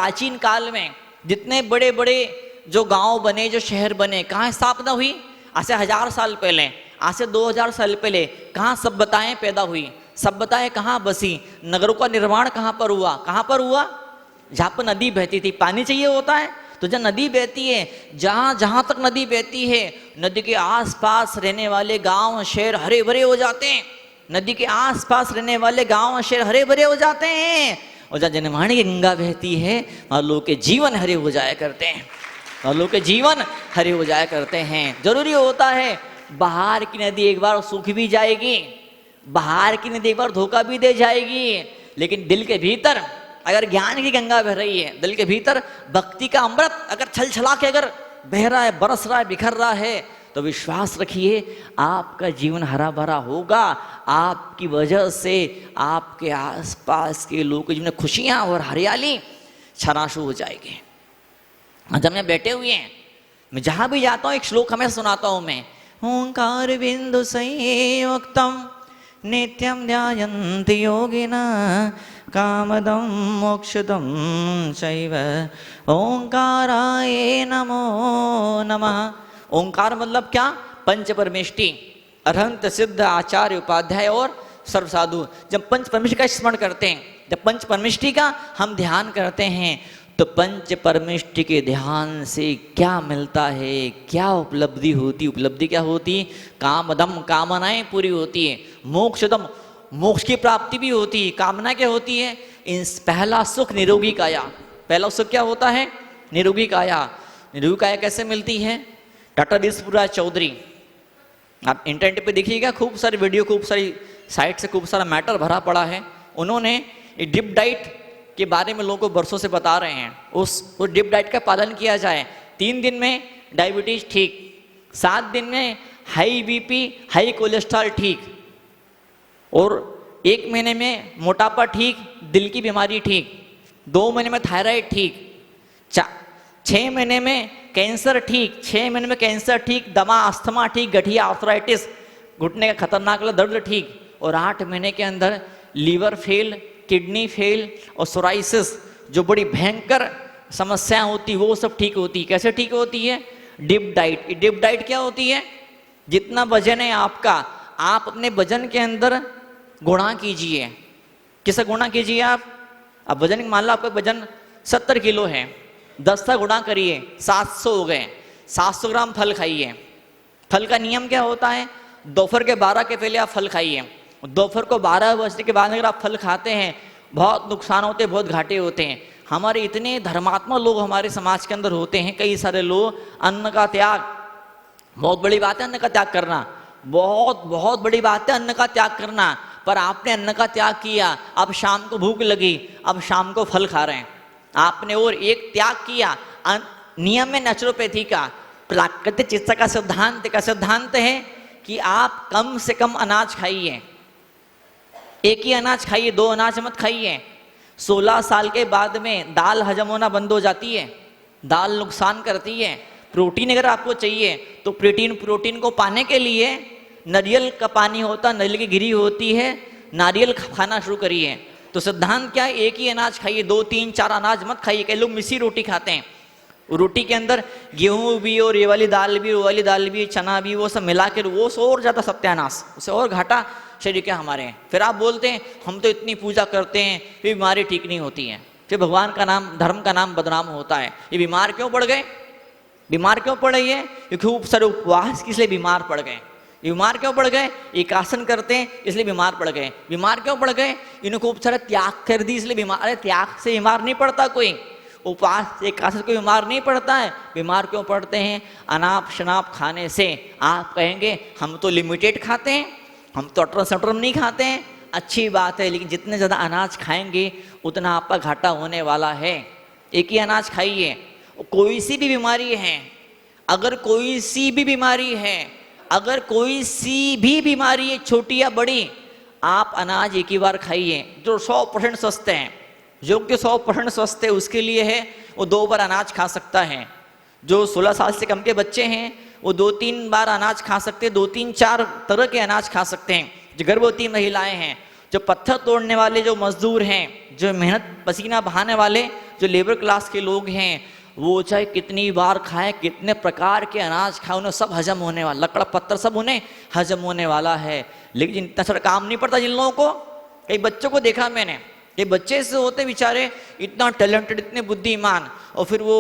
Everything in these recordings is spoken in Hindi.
प्राचीन काल में जितने बड़े बड़े जो गांव बने, जो शहर बने, कहाँ स्थापना हुई? आज से 1000 साल पहले, आज से 2000 साल पहले कहाँ सभ्यताएं पैदा हुई, सभ्यताएं कहाँ बसी, नगरों का निर्माण कहाँ पर हुआ? कहाँ पर हुआ? जहाँ पर नदी बहती थी। पानी चाहिए होता है तो जहाँ नदी बहती है, जहाँ जहाँ तक नदी बहती है, नदी के आसपास रहने वाले गांव शहर हरे भरे हो जाते हैं। नदी के आसपास रहने वाले गांव शहर हरे भरे हो जाते हैं। और जहाँ जनवाणी की गंगा बहती है, वहाँ लोग के जीवन हरे हो जाया करते हैं, वहाँ लोग के जीवन हरे हो जाया करते हैं। जरूरी होता है, बाहर की नदी एक बार सूख भी जाएगी, बाहर की नदी एक बार धोखा भी दे जाएगी, लेकिन दिल के भीतर अगर ज्ञान की गंगा बह रही है, दिल के भीतर भक्ति का अमृत अगर छल छला के अगर बह रहा है, बरस रहा है, बिखर रहा है, तो विश्वास रखिए आपका जीवन हरा भरा होगा। आपकी वजह से आपके आसपास के लोगों के जीवन में खुशियां और हरियाली छाना शुरू हो जाएगी। जब मैं बैठे हुए हैं, मैं जहां भी जाता हूँ एक श्लोक हमें सुनाता हूँ मैं, ओंकार बिंदु संयुक्तम नित्यम ध्यायन्ति योगिनः कामदं मोक्षदं चैव ओंकाराय नमो नमः। ओंकार मतलब क्या? पंच परमेष्टि, अरहंत, सिद्ध, आचार्य, उपाध्याय और सर्व साधु। जब पंच परमेष्टि का स्मरण करते हैं, जब पंच परमेष्टि का हम ध्यान करते हैं, तो पंच परमेष्टि के ध्यान से क्या मिलता है, क्या उपलब्धि होती? उपलब्धि क्या होती? कामदम, कामनाएं पूरी होती है, मोक्षदम, मोक्ष की प्राप्ति भी होती है। कामना क्या होती है? पहला सुख निरोगी काया। पहला सुख क्या होता है? निरोगी काया। निरोगी काया कैसे मिलती है? डॉक्टर ऋषिपुरा चौधरी, आप इंटरनेट पे देखिएगा, खूब सारी वीडियो, खूब सारी साइट से खूब सारा मैटर भरा पड़ा है। उन्होंने डिप डाइट के बारे में लोगों को बरसों से बता रहे हैं। उस डिप डाइट का पालन किया जाए, 3 दिन में डायबिटीज ठीक, 7 दिन में हाई बीपी, हाई कोलेस्ट्रॉल ठीक, और 1 महीने में मोटापा ठीक, दिल की बीमारी ठीक, 2 महीने में थायराइड ठीक, 6 महीने में कैंसर ठीक, 6 महीने में कैंसर ठीक, दमा, अस्थमा ठीक, गठिया, आर्थराइटिस, घुटने का खतरनाक दर्द ठीक, और 8 महीने के अंदर लीवर फेल, किडनी फेल और सोराइसिस, जो बड़ी भयंकर समस्याएं होती, वो सब ठीक होती। कैसे ठीक होती है? Dip diet. डिप डाइट क्या होती है? जितना वजन है आपका, आप अपने वजन के अंदर गुणा कीजिए। किससे गुणा कीजिए आप? अब वजन मान लो आपका वजन 70 किलो है, 10 से गुणा करिए, 700 हो गए। 700 ग्राम फल खाइए। फल का नियम क्या होता है? दोपहर के 12 के पहले आप फल खाइए। दोपहर को 12 बजने के बाद अगर आप फल खाते हैं, बहुत नुकसान होते हैं, बहुत घाटे होते हैं। हमारे इतने धर्मात्मा लोग हमारे समाज के अंदर होते हैं, कई सारे लोग, अन्न का त्याग बहुत बड़ी बात है, अन्न का त्याग करना बहुत बहुत बड़ी बात है, अन्न का त्याग करना। पर आपने अन्न का त्याग किया, अब शाम को भूख लगी, अब शाम को फल खा रहे हैं आपने, और एक त्याग किया। नियम में नेचुरोपैथी का, प्राकृतिक चिकित्सा का सिद्धांत है कि आप कम से कम अनाज खाइए, एक ही अनाज खाइए, 2 अनाज मत खाइए। 16 साल के बाद में दाल हजम होना बंद हो जाती है, दाल नुकसान करती है। प्रोटीन अगर आपको चाहिए तो प्रोटीन को पाने के लिए नारियल का पानी होता, नारियल की गिरी होती है, नारियल खाना शुरू करिए। तो सिद्धांत क्या है? एक ही अनाज खाइए, 2, 3, 4 अनाज मत खाइए। कई लोग मिसी रोटी खाते हैं, रोटी के अंदर गेहूं भी और ये वाली दाल भी, वो वाली दाल भी, चना भी, वो सब मिला कर, वो और ज़्यादा सत्यानाश, उससे और घाटा शरीर के हमारे हैं। फिर आप बोलते हैं हम तो इतनी पूजा करते हैं, फिर बीमारी ठीक नहीं होती है, फिर भगवान का नाम, धर्म का नाम बदनाम होता है। ये बीमार क्यों पड़ गए? बीमार क्यों पड़ गई है? क्योंकि खूब सारे उपवास की इसलिए बीमार पड़ गए। बीमार क्यों पड़ गए? एक आसन करते हैं इसलिए बीमार पड़ गए। बीमार क्यों पड़ गए? इन्होंने खूब सारा त्याग कर दी इसलिए बीमार। अरे त्याग से बीमार नहीं पड़ता कोई, उपवास एक आसन कोई बीमार नहीं पड़ता है। बीमार क्यों पड़ते हैं? अनाप शनाप खाने से। आप कहेंगे हम तो लिमिटेड खाते हैं, हम तो अटरम सटरम नहीं खाते हैं, अच्छी बात है, लेकिन जितने ज़्यादा अनाज खाएंगे उतना आपका घाटा होने वाला है। एक ही अनाज खाइए। कोई सी भी बीमारी है, अगर कोई सी भी बीमारी है, अगर कोई सी भी बीमारी है, छोटी या बड़ी, आप अनाज एक ही बार खाइए। जो 100% स्वस्थ हैं, जो कि 100% स्वस्थ है, उसके लिए है वो 2 बार अनाज खा सकता है। जो 16 साल से कम के बच्चे हैं वो 2-3 बार अनाज खा सकते हैं, 2-3-4 तरह के अनाज खा सकते हैं। जो गर्भवती महिलाएं हैं, जो पत्थर तोड़ने वाले जो मजदूर हैं, जो मेहनत पसीना बहाने वाले जो लेबर क्लास के लोग हैं वो चाहे कितनी बार खाएं, कितने प्रकार के अनाज खाएं, उन्हें सब हजम होने वाला, लकड़ा पत्थर सब उन्हें हजम होने वाला है। लेकिन इतना सारा काम नहीं पड़ता जिन लोगों को। कई बच्चों को देखा मैंने, ये बच्चे से होते बेचारे इतना टैलेंटेड, इतने बुद्धिमान, और फिर वो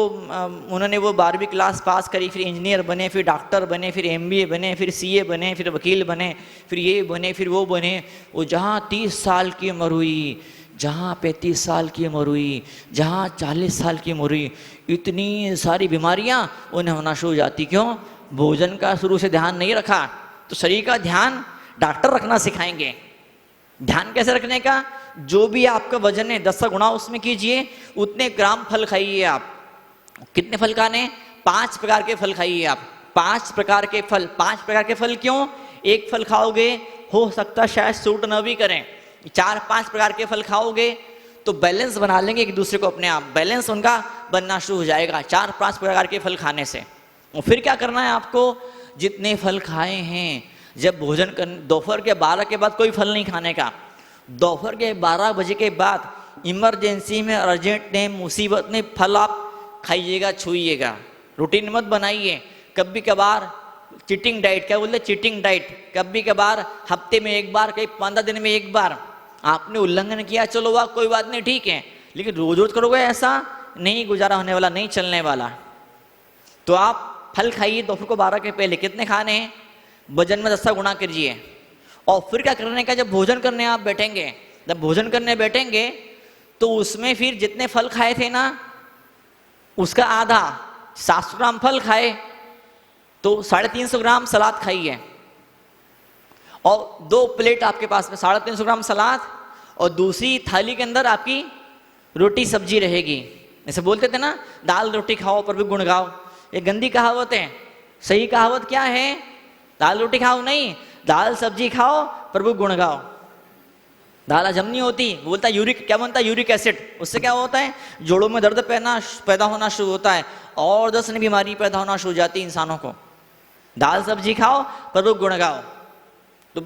उन्होंने वो 12वीं क्लास पास करी, फिर इंजीनियर बने, फिर डॉक्टर बने, फिर MBA बने, फिर CA बने, फिर वकील बने, फिर ये बने, फिर वो बने। वो जहाँ 30 साल की उम्र हुई, जहाँ 35 साल की उम्र हुई, जहाँ 40 साल की उम्र हुई, इतनी सारी बीमारियाँ उन्हें होना शुरू हो जाती। क्यों? भोजन का शुरू से ध्यान नहीं रखा। तो शरीर का ध्यान डॉक्टर रखना सिखाएंगे। ध्यान कैसे रखने का? जो भी आपका वजन है 10 गुणा उसमें कीजिए, उतने ग्राम फल खाइए आप। कितने फल खाने? 5 प्रकार के फल खाइए आप। 5 प्रकार के फल। 5 प्रकार के फल क्यों? एक फल खाओगे हो सकता शायद सूट न भी करें, 4-5 प्रकार के फल खाओगे तो बैलेंस बना लेंगे एक दूसरे को, अपने आप बैलेंस उनका बनना शुरू हो जाएगा 4-5 प्रकार के फल खाने से। और फिर क्या करना है आपको? जितने फल खाए हैं, जब भोजन कर दोपहर के 12 के बाद कोई फल नहीं खाने का। दोपहर के 12 बजे के बाद इमरजेंसी में, अर्जेंट में, मुसीबत में फल आप खाइएगा, छूइएगा। रूटीन मत बनाइए। कभी कभार चीटिंग डाइट, क्या बोलते? Cheating diet. कभी कभार हफ्ते में एक बार, कहीं 15 दिन में एक बार आपने उल्लंघन किया, चलो वाह कोई बात नहीं, ठीक है। लेकिन रोज रोज करोगे ऐसा नहीं, गुजारा होने वाला नहीं, चलने वाला। तो आप फल खाइए दोपहर को 12 के पहले। कितने खाने हैं? वजन में 10 गुणा कीजिए। और फिर क्या करने का? जब भोजन करने आप बैठेंगे, जब भोजन करने बैठेंगे तो उसमें फिर जितने फल खाए थे ना, उसका आधा, 700 ग्राम फल खाए तो 350 ग्राम सलाद खाइए। और 2 प्लेट आपके पास में 350 ग्राम सलाद, और दूसरी थाली के अंदर आपकी रोटी सब्जी रहेगी। जैसे बोलते थे ना, दाल रोटी खाओ पर भी गुण गाओ। ये गंदी कहावत है। सही कहावत क्या है? दाल रोटी खाओ नहीं, दाल सब्जी खाओ प्रभु गुण गाओ। दाल हजम नहीं होती, बोलता यूरिक, क्या बनता है? Uric acid. उससे क्या होता है? जोड़ों में दर्द पैदा होना शुरू होता है, और 10 नई बीमारी पैदा होना शुरू हो जाती है इंसानों को। दाल सब्जी खाओ प्रभु गुण गाओ। तो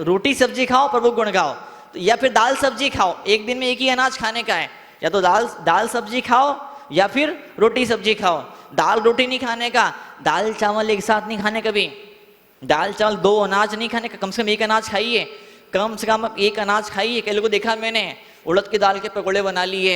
रोटी सब्जी खाओ प्रभु गुण गाओ। तो या फिर दाल सब्जी खाओ, एक दिन में एक ही अनाज खाने का है, या तो दाल सब्जी खाओ या फिर रोटी सब्जी खाओ। दाल रोटी नहीं खाने का, दाल चावल एक साथ नहीं खाने कभी। दाल चावल 2 अनाज नहीं खाने का, कम से कम एक अनाज खाइए, कम से कम एक अनाज खाइए। कई लोगों को देखा मैंने, उड़द की दाल के पकौड़े बना लिए,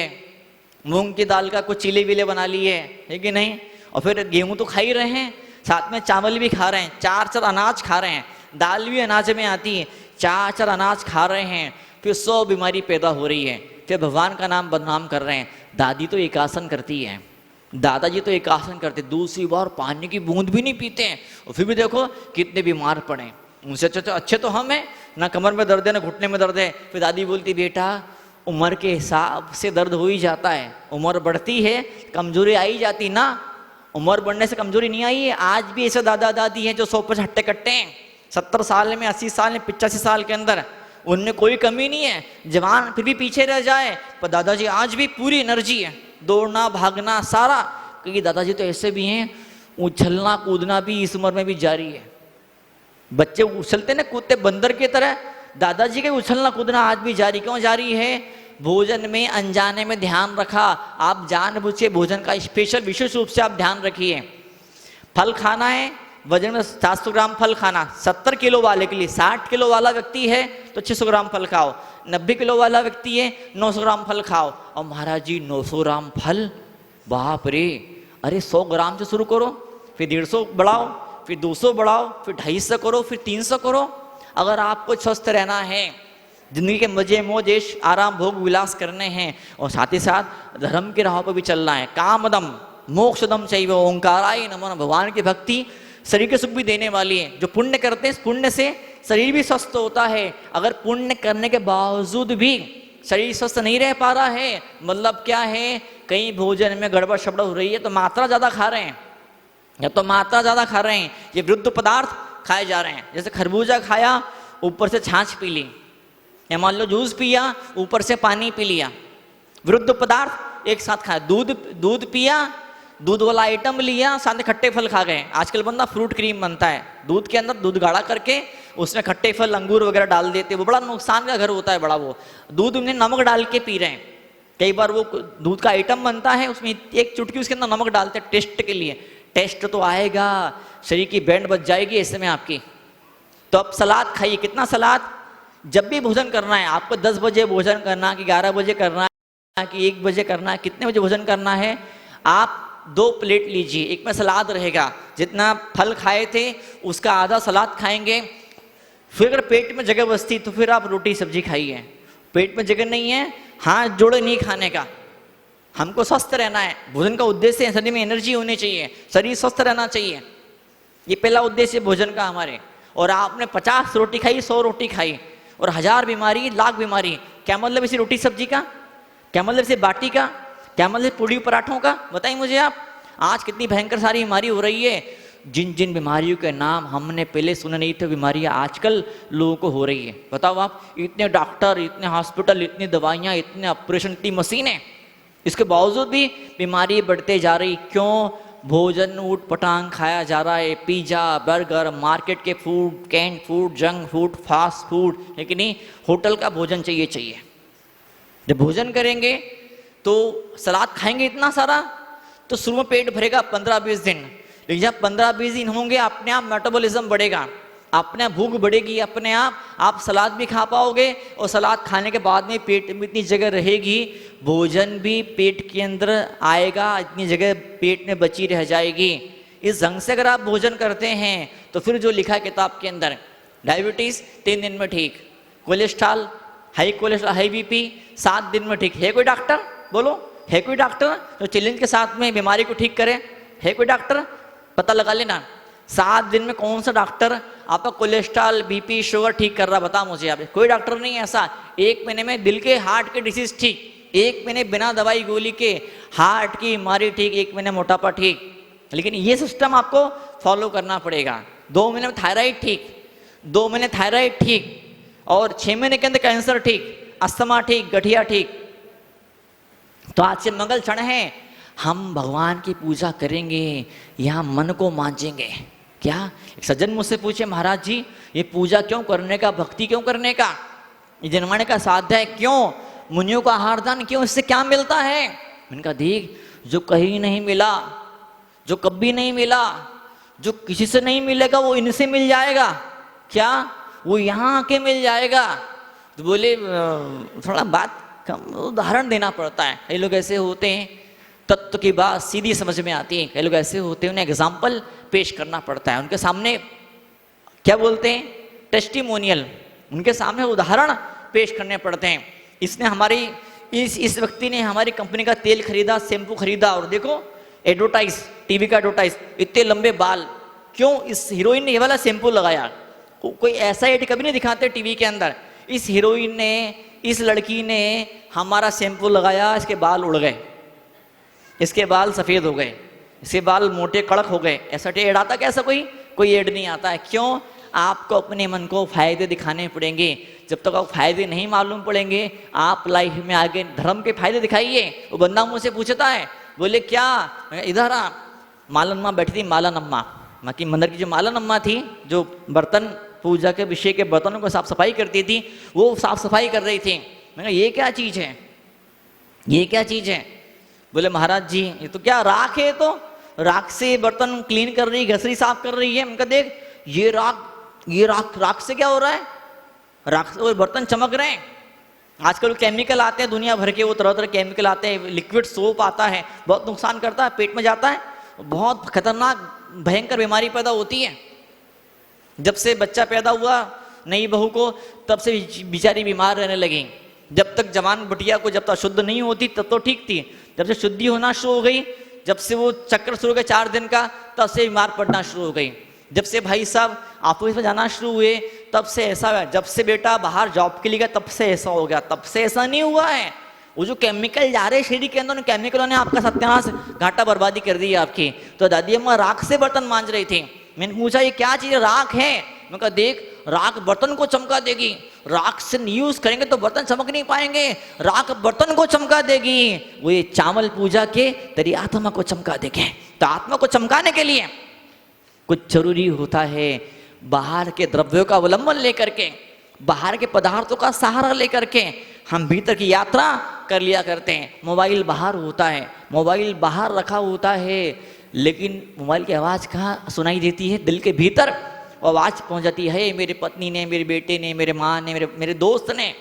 मूंग की दाल का कुछ चीले विले बना लिए, है कि नहीं? और फिर गेहूं तो खा ही रहे हैं, साथ में चावल भी खा रहे हैं, 4 अनाज खा रहे हैं। दाल भी अनाज में आती है, 4 अनाज खा रहे हैं, फिर 100 बीमारी पैदा हो रही है, फिर भगवान का नाम बदनाम कर रहे हैं। दादी तो एक आसन करती है, दादाजी तो एक आसन करते, दूसरी बार पानी की बूंद भी नहीं पीते हैं, और फिर भी देखो कितने बीमार पड़े। उनसे अच्छे तो हम हैं, ना कमर में दर्द है ना घुटने में दर्द है। फिर दादी बोलती, बेटा उम्र के हिसाब से दर्द हो ही जाता है, उम्र बढ़ती है कमजोरी आई जाती ना, उम्र बढ़ने से कमजोरी नहीं आई है। आज भी ऐसे दादा दादी हैं जो 100 पर हट्टे कट्टे हैं, 70 साल में, 80 साल में, 85 साल के अंदर, उनमें कोई कमी नहीं है, जवान फिर भी पीछे रह जाए, पर दादाजी आज भी पूरी एनर्जी है, दौड़ना भागना सारा। क्योंकि दादाजी तो ऐसे भी हैं, उछलना कूदना भी इस उम्र में भी जारी है। बच्चे उछलते ना कूदते बंदर की तरह, दादाजी के उछलना कूदना आज भी जारी। क्यों जारी है? भोजन में अनजाने में ध्यान रखा। आप जानबूझ भोजन का स्पेशल विशेष रूप से आप ध्यान रखिए। फल खाना है, वजन में 700 ग्राम फल खाना, 70 किलो वाले के लिए। 60 किलो वाला व्यक्ति है तो 600 ग्राम फल खाओ, 90 किलो वाला व्यक्ति है 900 ग्राम फल खाओ। और महाराज जी 900 ग्राम फल, बाप रे! अरे 100 ग्राम से शुरू करो, फिर 150 बढ़ाओ, फिर 200 बढ़ाओ, फिर 250 करो, फिर 300 करो। अगर आपको स्वस्थ रहना है, जिंदगी के मजे मौज आराम भोग विलास करने हैं, और साथ ही साथ धर्म के राह पर भी चलना है, कामदम मोक्षदम चाहिए, ओंकाराय नमः, भगवान की भक्ति शरीर के सुख भी देने वाली है। जो पुण्य करते हैं, पुण्य से शरीर भी स्वस्थ होता है। अगर पुण्य करने के बावजूद भी शरीर स्वस्थ नहीं रह पा रहा है, मतलब क्या है, कहीं भोजन में गड़बड़ शबड़ हो रही है, तो मात्रा ज़्यादा खा रहे हैं, या तो मात्रा ज़्यादा खा रहे हैं, ये विरुद्ध पदार्थ खाए जा रहे हैं। जैसे खरबूजा खाया, ऊपर से छाछ पी ली, या मान लो जूस पिया, ऊपर से पानी पी लिया, विरुद्ध पदार्थ एक साथ खाया। दूध पिया, दूध वाला आइटम लिया, साथ में खट्टे फल खा गए। आजकल बंदा फ्रूट क्रीम बनता है, दूध के अंदर दूध गाढ़ा करके उसमें खट्टे फल अंगूर वगैरह डाल देते, वो बड़ा नुकसान का घर होता है बड़ा। वो दूध में नमक डाल के पी रहे हैं, कई बार वो दूध का आइटम बनता है, उसमें एक चुटकी उसके अंदर नमक डालते हैं टेस्ट के लिए। टेस्ट तो आएगा, शरीर की बैंड बच जाएगी ऐसे में आपकी। तो अब सलाद खाइए। कितना सलाद? जब भी भोजन करना है आपको, 10 बजे भोजन करना कि 11 बजे करना है कि 1 बजे करना है, कितने बजे भोजन करना है, आप 2 प्लेट लीजिए। एक में सलाद रहेगा, जितना फल खाए थे उसका आधा सलाद खाएंगे। फिर अगर पेट में जगह बचती तो फिर आप रोटी सब्जी खाइए। पेट में जगह नहीं है, हाथ जोड़े नहीं खाने का। हमको स्वस्थ रहना है, भोजन का उद्देश्य है शरीर में एनर्जी होनी चाहिए, शरीर स्वस्थ रहना चाहिए, ये पहला उद्देश्य भोजन का हमारे। और आपने 50 रोटी खाई, 100 रोटी खाई और 1000 बीमारी, लाख बीमारी। क्या मतलब इसी रोटी सब्जी का? क्या मतलब इसे बाटी का? क्या मतलब पूड़ी पराठों का? बताइए मुझे आप। आज कितनी भयंकर सारी बीमारी हो रही है। जिन जिन बीमारियों के नाम हमने पहले सुने नहीं थे, बीमारियां आजकल लोगों को हो रही है। बताओ आप, इतने डॉक्टर, इतने हॉस्पिटल, इतनी दवाइयां, इतने ऑपरेशन, इतनी मशीनें, इसके बावजूद भी बीमारी बढ़ते जा रही। क्यों? भोजन ऊट पटांग खाया जा रहा है, पिज्जा, बर्गर, मार्केट के food, canned food, junk food, fast food, लेकिन नहीं, होटल का भोजन चाहिए। जब भोजन करेंगे तो सलाद खाएंगे इतना सारा तो शुरू में पेट भरेगा 15-20 दिन, लेकिन जब 15-20 दिन होंगे अपने आप मेटाबॉलिज्म बढ़ेगा, अपने आप भूख बढ़ेगी, अपने आप सलाद भी खा पाओगे। और सलाद खाने के बाद में पेट में इतनी जगह रहेगी, भोजन भी पेट के अंदर आएगा, इतनी जगह पेट में बची रह जाएगी। इस ढंग से अगर आप भोजन करते हैं तो फिर जो लिखा है किताब के अंदर, डायबिटीज 3 दिन में ठीक, कोलेस्ट्रॉल, हाई बीपी 7 दिन में ठीक। है कोई डॉक्टर? बोलो, है कोई डॉक्टर जो चैलेंज के साथ में बीमारी को ठीक करे? है कोई डॉक्टर? पता लगा लेना। 7 दिन में कौन सा डॉक्टर आपका कोलेस्ट्रॉल, बीपी, शुगर ठीक कर रहा? बता मुझे आप। कोई डॉक्टर नहीं है ऐसा। 1 महीने में दिल के, हार्ट के डिसीज ठीक, 1 महीने बिना दवाई गोली के हार्ट की बीमारी ठीक, 1 महीने मोटापा ठीक। लेकिन ये सिस्टम आपको फॉलो करना पड़ेगा। 2 महीने में थायराइड ठीक, 2 महीने थायराइड ठीक, और 6 महीने के अंदर कैंसर ठीक, अस्थमा ठीक, गठिया ठीक। तो आज से मंगल क्षण है, हम भगवान की पूजा करेंगे, यहाँ मन को मांजेंगे। क्या? एक सज्जन मुझसे पूछे, महाराज जी ये पूजा क्यों करने का, भक्ति क्यों करने का, ये जन्माने का साध्य क्यों, मुनियों का आहार दान क्यों, इससे क्या मिलता है? मैंने कहा देख, जो कहीं नहीं मिला, जो कभी नहीं मिला, जो किसी से नहीं मिलेगा वो इनसे मिल जाएगा। क्या? वो यहाँ आके मिल जाएगा। तो बोले थोड़ा बात कम उदाहरण देना पड़ता है। कई लोग ऐसे होते हैं तत्व की बात सीधी समझ में आती है, कई लोग ऐसे होते हैं उन्हें एग्जाम्पल पेश करना पड़ता है, उनके सामने क्या बोलते हैं, टेस्टिमोनियल, उनके सामने उदाहरण पेश करने पड़ते हैं। इसने हमारी इस व्यक्ति ने हमारी कंपनी का तेल खरीदा, शैम्पू खरीदा, और देखो एडवर्टाइज, टीवी का एडवर्टाइज, इतने लंबे बाल, क्यों? इस हीरोइन ने ये वाला शैम्पू लगाया। कोई ऐसा एड कभी नहीं दिखाते टीवी के अंदर, इस हीरोइन ने, इस लड़की ने हमारा शैम्पू लगाया, इसके बाल उड़ गए, इसके बाल सफ़ेद हो गए, इसके बाल मोटे कड़क हो गए। ऐसा एड आता कैसा? कोई एड नहीं आता है। क्यों? आपको अपने मन को फायदे दिखाने पड़ेंगे। जब तक आप फायदे नहीं मालूम पड़ेंगे, आप लाइफ में आगे धर्म के फायदे दिखाइए। वो बंदा मुझसे पूछता है, बोले क्या? इधर आ, मालनम्मा बैठी थी, मालनम्मा, बाकी मंदिर की जो मालनम्मा थी, जो बर्तन पूजा के विषय के बर्तनों को साफ सफाई करती थी, वो साफ सफाई कर रही थी। मैंने कहा ये क्या चीज़ है, ये क्या चीज़ है? बोले महाराज जी ये तो क्या राख है, तो राख से बर्तन क्लीन कर रही, घसरी साफ कर रही है। उनका देख ये राख से क्या हो रहा है, राख से वो बर्तन चमक रहे हैं। आजकल केमिकल आते हैं दुनिया भर के, वो तरह तरह केमिकल आते हैं, लिक्विड सोप आता है, बहुत नुकसान करता है, पेट में जाता है, बहुत खतरनाक भयंकर बीमारी पैदा होती है। जब से बच्चा पैदा हुआ नई बहू को, तब से बेचारी बीमार रहने लगी। जब तक जवान बिटिया को जब तक शुद्ध नहीं होती तब तो ठीक थी, जब से शुद्धि होना शुरू हो गई, जब से वो चक्कर शुरू हो गया 4 दिन का, तब से बीमार पड़ना शुरू हो गई। जब से भाई साहब ऑफिस में जाना शुरू हुए तब से ऐसा हुआ, जब से बेटा बाहर जॉब के लिए गया तब से ऐसा हो गया, तब से ऐसा नहीं हुआ है। वो जो केमिकल जा रहे हैं शरीर के अंदर, उन केमिकलों ने आपका सत्यानाश, घाटा बर्बादी कर दी आपकी। तो दादी अम्मा राख से बर्तन मांज रही थी। मैंने पूछा ये क्या चीज़? राख है। मैं कहा देख, राख बर्तन को चमका देगी, राख से यूज करेंगे तो बर्तन चमक नहीं पाएंगे, राख बर्तन को चमका देगी। वो ये चावल पूजा के तेरी आत्मा को चमका देंगे। तो आत्मा को चमकाने के लिए कुछ जरूरी होता है, बाहर के द्रव्यों का अवलंबन लेकर के, बाहर के पदार्थों का सहारा लेकर के हम भीतर की यात्रा कर लिया करते हैं। मोबाइल बाहर होता है, मोबाइल बाहर रखा होता है, लेकिन मोबाइल की आवाज़ कहाँ सुनाई देती है? दिल के भीतर आवाज़ पहुँच जाती है। मेरे पत्नी ने, मेरे बेटे ने, मेरे माँ ने, मेरे दोस्त ने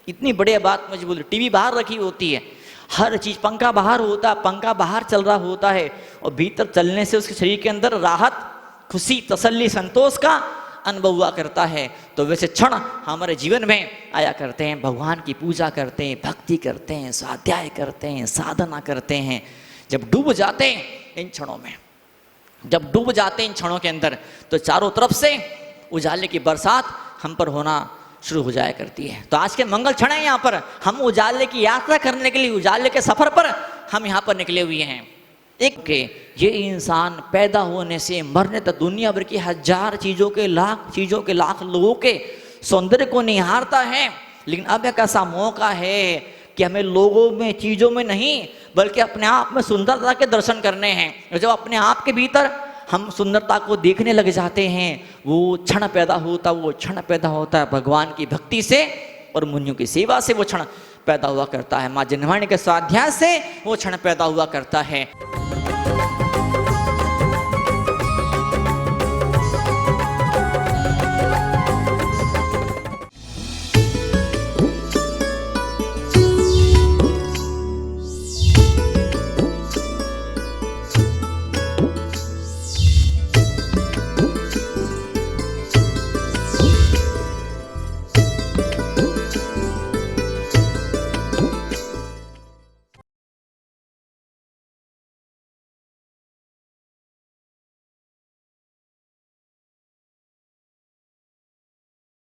इतनी बढ़िया बात मुझे बोली। टीवी बाहर रखी होती है, हर चीज़, पंखा बाहर होता है, पंखा बाहर चल रहा होता है, और भीतर चलने से उसके शरीर के अंदर राहत, खुशी, तसल्ली, संतोष का अनुभव हुआ करता है। तो वैसे क्षण हमारे जीवन में आया करते हैं, भगवान की पूजा करते हैं, भक्ति करते हैं, स्वाध्याय करते हैं, साधना करते हैं। जब डूब जाते हैं इन क्षणों में, जब डूब जाते हैं इन क्षणों के अंदर, तो चारों तरफ से उजाले की बरसात हम पर होना शुरू हो जाया करती है। तो आज के मंगल क्षण है, यहाँ पर हम उजाले की यात्रा करने के लिए, उजाले के सफर पर हम यहाँ पर निकले हुए हैं। एक के ये इंसान पैदा होने से मरने तक दुनिया भर की हजार चीज़ों के, लाख चीज़ों के, लाख लोगों के सौंदर्य को निहारता है, लेकिन अब एक ऐसा मौका है कि हमें लोगों में, चीज़ों में नहीं, बल्कि अपने आप में सुंदरता के दर्शन करने हैं। जब अपने आप के भीतर हम सुंदरता को देखने लग जाते हैं, वो क्षण पैदा होता है भगवान की भक्ति से और मुनियों की सेवा से वो क्षण पैदा हुआ करता है। माँ जिन्वाणी के स्वाध्याय से वो क्षण पैदा हुआ करता है।